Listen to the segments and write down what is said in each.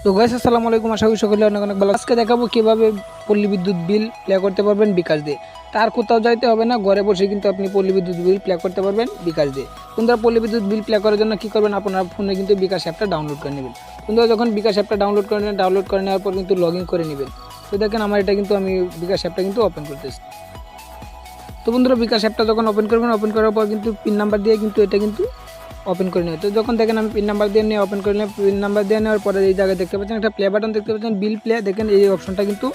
তো গাইস আসসালামু আলাইকুম, আশা করি সকলে অনেক অনেক ভালো। আজকে দেখাবো কিভাবে পল্লী বিদ্যুৎ বিল প্লে করতে পারবেন বিকাশ দিয়ে। তার কোথাও যাইতে হবে না, ঘরে বসে কিন্তু আপনি পল্লী বিদ্যুৎ বিল প্লে করতে পারবেন বিকাশ দিয়ে। বন্ধুরা, পল্লী বিদ্যুৎ বিল প্লে করার জন্য কি করবেন, আপনার ফোনে কিন্তু বিকাশ অ্যাপটা ডাউনলোড করে নেবেন। বন্ধুরা, যখন বিকাশ অ্যাপটা ডাউনলোড করে নেওয়ার পর কিন্তু লগ ইন করে নেবেন। তো দেখেন আমার এটা কিন্তু আমি বিকাশ অ্যাপটা কিন্তু ওপেন করতেছি। তো বন্ধুরা, বিকাশ অ্যাপটা যখন ওপেন করবেন, ওপেন করার পর কিন্তু পিন নাম্বার দিয়ে কিন্তু এটা কিন্তু ওপেন করে নেয়। তো যখন দেখেন আমি পিন নাম্বার দিয়ে নিয়ে ওপেন করে নিলাম, পিন নাম্বার দিয়ে নেওয়ার পরে এই জায়গায় দেখতে পাচ্ছেন একটা প্লে বাটন দেখতে পাচ্ছেন, বিল প্লে। দেখেন এই অপশনটা কিন্তু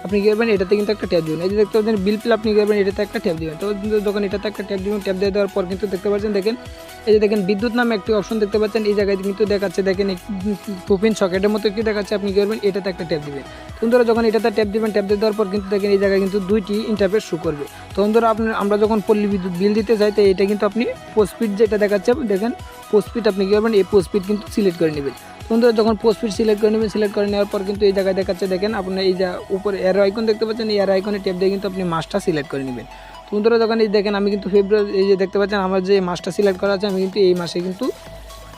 আপনি কী করবেন, এটাতে কিন্তু একটা ট্যাপ দিবেন। এই যে দেখতে পাচ্ছেন বিল প্লে, আপনি কী করবেন, এটাতে একটা ট্যাপ দিবেন। তো যখন এটাতে একটা ট্যাপ দিবেন, ট্যাপ দিয়ে দেওয়ার পর কিন্তু দেখতে পাচ্ছেন, দেখেন এই যে দেখেন বিদ্যুৎ নামে একটি অপশন দেখতে পাচ্ছেন। এই জায়গায় কিন্তু দেখাচ্ছে, দেখেন পুপিন সকেটের মতো কি দেখাচ্ছে, আপনি কী করবেন, এটাতে একটা ট্যাপ দিবেন। বন্ধুরা, যখন এটাতে ট্যাপ দিবেন, ট্যাপ দিয়ে দেওয়ার পর কিন্তু দেখেন এই জায়গায় কিন্তু দুইটি ইন্টারফেস শো করবে। তো বন্ধুরা, আমরা যখন পল্লী বিদ্যুৎ বিল দিতে চাই, তো এটা কিন্তু আপনি পোস্টপিড যেটা দেখাচ্ছে, দেখেন পোস্টপিড আপনি কী করবেন, এই পোস্টপিড কিন্তু সিলেক্ট করে নেবেন। বন্ধুরা, যখন পোস্টপিড সিলেক্ট করে নেবেন, সিলেক্ট করে নেওয়ার পর কিন্তু এই জায়গায় দেখাচ্ছে, দেখেন আপনার এই যে উপরে এরো আইকন দেখতে পাচ্ছেন, এই এরো আইকনে ট্যাপ দিয়ে কিন্তু আপনি মাসটা সিলেক্ট করে নেবেন। বন্ধুরা, যখন এই দেখেন আমি কিন্তু ফেব্রুয়ারি, এই যে দেখতে পাচ্ছেন আমার যে মাসটা সিলেক্ট করা আছে, আমি কিন্তু এই মাসে কিন্তু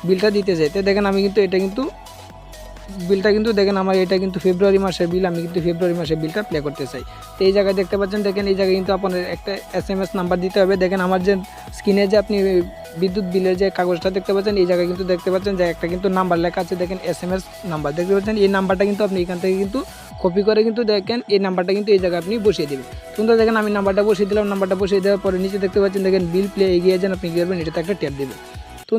বিলটা দিতে চাই। তো দেখেন আমি কিন্তু এটা কিন্তু বিলটা কিন্তু দেখেন আমার এটা কিন্তু ফেব্রুয়ারি মাসের বিল, আমি কিন্তু ফেব্রুয়ারি মাসের বিলটা প্লে করতে চাই। তো এই জায়গায় দেখতে পাচ্ছেন, দেখেন এই জায়গায় কিন্তু আপনার একটা SMS নাম্বার দিতে হবে। দেখেন আমার যে স্ক্রিনে যে আপনি বিদ্যুৎ বিলের যে কাগজটা দেখতে পাচ্ছেন, এই জায়গায় কিন্তু দেখতে পাচ্ছেন যে একটা কিন্তু নাম্বার লেখা আছে, দেখেন SMS নাম্বার দেখতে পাচ্ছেন। এই নাম্বারটা কিন্তু আপনি এখান থেকে কিন্তু কপি করে কিন্তু দেখেন এই নাম্বারটা কিন্তু এই জায়গায় আপনি বসিয়ে দেবেন। কিন্তু দেখেন আমি নাম্বারটা বসিয়ে দিলাম। নাম্বারটা বসিয়ে দেওয়ার পরে নিচে দেখতে পাচ্ছেন, দেখেন বিল প্লে এগিয়ে যান, আপনি কী করবেন, এটাতে একটা ট্যাপ দেবেন। তো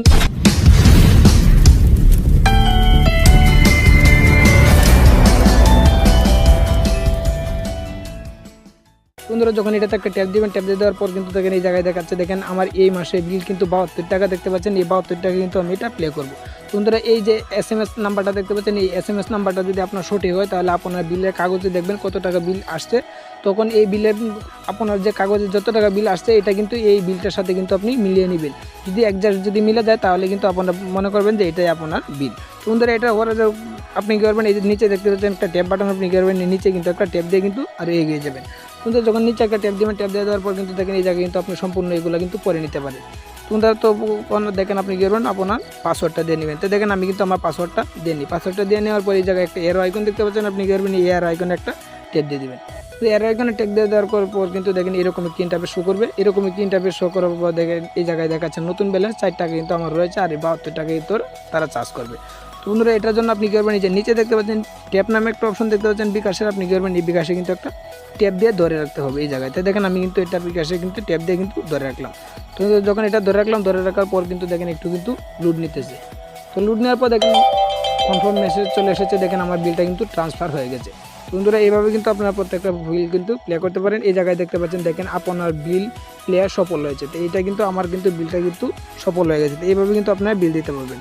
বন্ধুরা, যখন এটাতে একটা ট্যাপ দিবেন, ট্যাপ দিয়ে দেওয়ার পর কিন্তু দেখেন এই জায়গায় দেখাচ্ছে, দেখেন আমার এই মাসে বিল কিন্তু 72 টাকা দেখতে পাচ্ছেন। এই 72 টাকা কিন্তু আমি এটা প্লে করবো। বন্ধুরা, এই যে SMS নাম্বারটা দেখতে পাচ্ছেন, এই SMS নাম্বারটা যদি আপনার সঠিক হয়, তাহলে আপনার বিলের কাগজে দেখবেন কত টাকা বিল আসছে। তখন এই বিলের আপনার যে কাগজে যত টাকা বিল আসছে, এটা কিন্তু এই বিলটার সাথে কিন্তু আপনি মিলিয়ে নেবেন। যদি একজাস্ট যদি মিলে যায়, তাহলে কিন্তু আপনারা মনে করবেন যে এটাই আপনার বিল। বন্ধুরা, এটা ওরা আপনি কী করবেন, এই যে নিচে দেখতে পাচ্ছেন একটা ট্যাপ বাটন, আপনি কী করবেন, নিচে কিন্তু একটা ট্যাপ দিয়ে কিন্তু আর এগিয়ে যাবেন। কিন্তু যখন নিচে একটা ট্যাপ দিবেন, ট্যাপ দিয়ে দেওয়ার পর কিন্তু দেখেন এই জায়গায় কিন্তু আপনি সম্পূর্ণ এগুলো কিন্তু পরে নিতে পারেন। তোমরা তো দেখেন আপনি কী করবেন, আপনার পাসওয়ার্ডটা দিয়ে নেবেন। তো দেখেন আমি কিন্তু আমার পাসওয়ার্ডটা দিয়ে নিই। পাসওয়ার্ডটা দিয়ে নেওয়ার পর এই জায়গায় একটা এরো আইকন দেখতে পাচ্ছেন, আপনি কী করবেন, এই এরো আইকনে একটা ট্যাপ দিয়ে দেবেন। তো এরো আইকনে ট্যাপ দিয়ে দেওয়ার পর কিন্তু দেখেন এরকম একটি ইন্টারফেস শো করবে। এরকম একটি ইন্টারফেস শো করার পর দেখেন এই জায়গায় দেখাচ্ছে নতুন ব্যালেন্স 4 টাকা কিন্তু আমার রয়েছে, আর এই 72 টাকা তোর তারা চার্জ করবে। তো বন্ধুরা, এটার জন্য আপনি কী করবেন, নিচে দেখতে পাচ্ছেন ট্যাপ নামে একটা অপশন দেখতে পাচ্ছেন বিকাশের, আপনি কী করবেন, এই বিকাশে কিন্তু একটা ট্যাপ দিয়ে ধরে রাখতে হবে এই জায়গায়। তো দেখেন আমি কিন্তু এটা বিকাশে কিন্তু ট্যাপ দিয়ে কিন্তু ধরে রাখলাম। তো যখন এটা ধরে রাখলাম, ধরে রাখার পর কিন্তু দেখেন একটু কিন্তু লুড নিতেছে। তো লুড নেওয়ার পর দেখেন কনফার্ম মেসেজ চলে এসেছে, দেখেন আমার বিলটা কিন্তু ট্রান্সফার হয়ে গেছে। বন্ধুরা, এইভাবে কিন্তু আপনারা প্রত্যেকটা বিল কিন্তু প্লে করতে পারেন। এই জায়গায় দেখতে পাচ্ছেন, দেখেন আপনার বিল প্লে সফল হয়েছে। তো এইটা কিন্তু আমার কিন্তু বিলটা কিন্তু সফল হয়ে গেছে। তো এইভাবে কিন্তু আপনারা বিল দিতে পারবেন।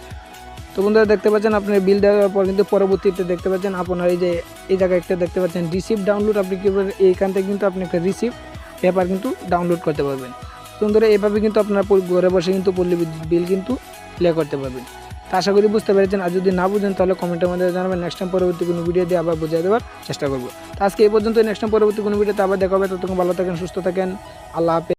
তো বন্ধুরা, দেখতে পাচ্ছেন আপনার বিল দেওয়ার পর কিন্তু পরবর্তীতে দেখতে পাচ্ছেন আপনার এই যে এই জায়গায় একটা দেখতে পাচ্ছেন রিসিপ্ট ডাউনলোড, আপনি কি এইখান থেকে কিন্তু আপনি একটা রিসিপ্ট পেপার কিন্তু ডাউনলোড করতে পারবেন। তো বন্ধুরা, এইভাবে কিন্তু আপনারা ঘরে বসে কিন্তু পল্লী বিদ্যুৎ বিল কিন্তু প্লে করতে পারবেন। তো আশা করি বুঝতে পেরেছেন। আর যদি না বুঝেন, তাহলে কমেন্টের মধ্যে জানাবেন, নেক্সট টাইম পরবর্তী কোনো ভিডিও দিয়ে আবার বুঝিয়ে দেওয়ার চেষ্টা করবো। তো আজকে এই পর্যন্ত, নেক্সট টাইম পরবর্তী কোনো ভিডিওতে আবার দেখা হবে। ততক্ষণ ভালো থাকেন, সুস্থ থাকেন, আল্লাহ হাফেজ।